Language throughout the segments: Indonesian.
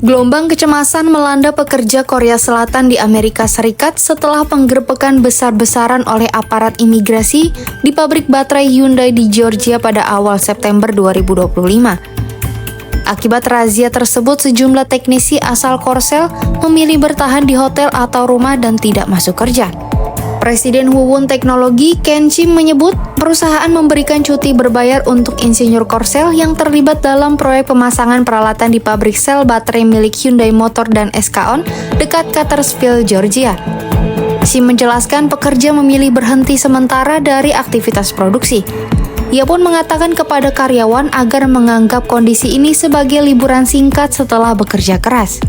Gelombang kecemasan melanda pekerja Korea Selatan di Amerika Serikat setelah penggerbekan besar-besaran oleh aparat imigrasi di pabrik baterai Hyundai di Georgia pada awal September 2025. Akibat razia tersebut, sejumlah teknisi asal Korsel memilih bertahan di hotel atau rumah dan tidak masuk kerja. Presiden Huwon Teknologi Ken Chim menyebut perusahaan memberikan cuti berbayar untuk insinyur Korsel yang terlibat dalam proyek pemasangan peralatan di pabrik sel baterai milik Hyundai Motor dan SK On dekat Cartersville, Georgia. Chim menjelaskan pekerja memilih berhenti sementara dari aktivitas produksi. Ia pun mengatakan kepada karyawan agar menganggap kondisi ini sebagai liburan singkat setelah bekerja keras.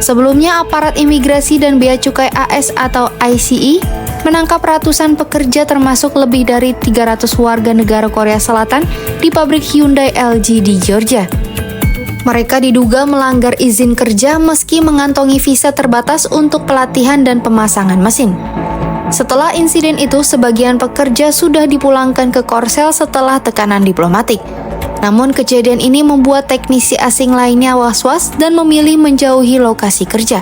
Sebelumnya, aparat imigrasi dan bea cukai AS atau ICE menangkap ratusan pekerja termasuk lebih dari 300 warga negara Korea Selatan di pabrik Hyundai LG di Georgia. Mereka diduga melanggar izin kerja meski mengantongi visa terbatas untuk pelatihan dan pemasangan mesin. Setelah insiden itu, sebagian pekerja sudah dipulangkan ke Korsel setelah tekanan diplomatik. Namun kejadian ini membuat teknisi asing lainnya was-was dan memilih menjauhi lokasi kerja.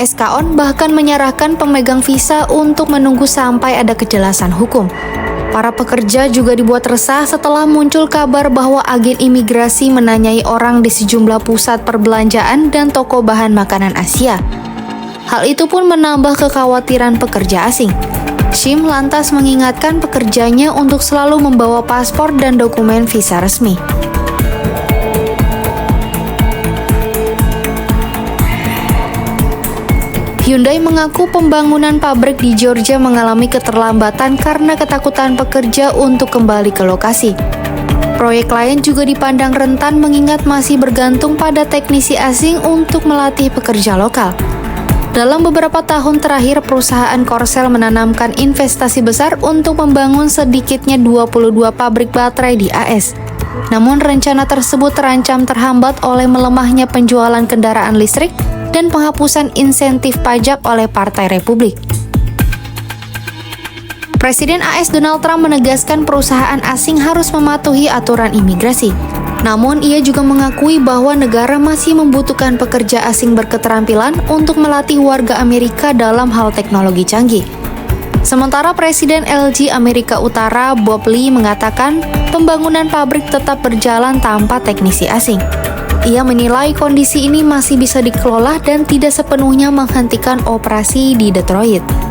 SK On bahkan menyerahkan pemegang visa untuk menunggu sampai ada kejelasan hukum. Para pekerja juga dibuat resah setelah muncul kabar bahwa agen imigrasi menanyai orang di sejumlah pusat perbelanjaan dan toko bahan makanan Asia. Hal itu pun menambah kekhawatiran pekerja asing. Chim lantas mengingatkan pekerjanya untuk selalu membawa paspor dan dokumen visa resmi. Hyundai mengaku pembangunan pabrik di Georgia mengalami keterlambatan karena ketakutan pekerja untuk kembali ke lokasi. Proyek lain juga dipandang rentan mengingat masih bergantung pada teknisi asing untuk melatih pekerja lokal. Dalam beberapa tahun terakhir, perusahaan Korsel menanamkan investasi besar untuk membangun sedikitnya 22 pabrik baterai di AS. Namun rencana tersebut terancam terhambat oleh melemahnya penjualan kendaraan listrik dan penghapusan insentif pajak oleh Partai Republik. Presiden AS Donald Trump menegaskan perusahaan asing harus mematuhi aturan imigrasi. Namun, ia juga mengakui bahwa negara masih membutuhkan pekerja asing berketerampilan untuk melatih warga Amerika dalam hal teknologi canggih. Sementara Presiden LG Amerika Utara Bob Lee mengatakan pembangunan pabrik tetap berjalan tanpa teknisi asing. Ia menilai kondisi ini masih bisa dikelola dan tidak sepenuhnya menghentikan operasi di Detroit.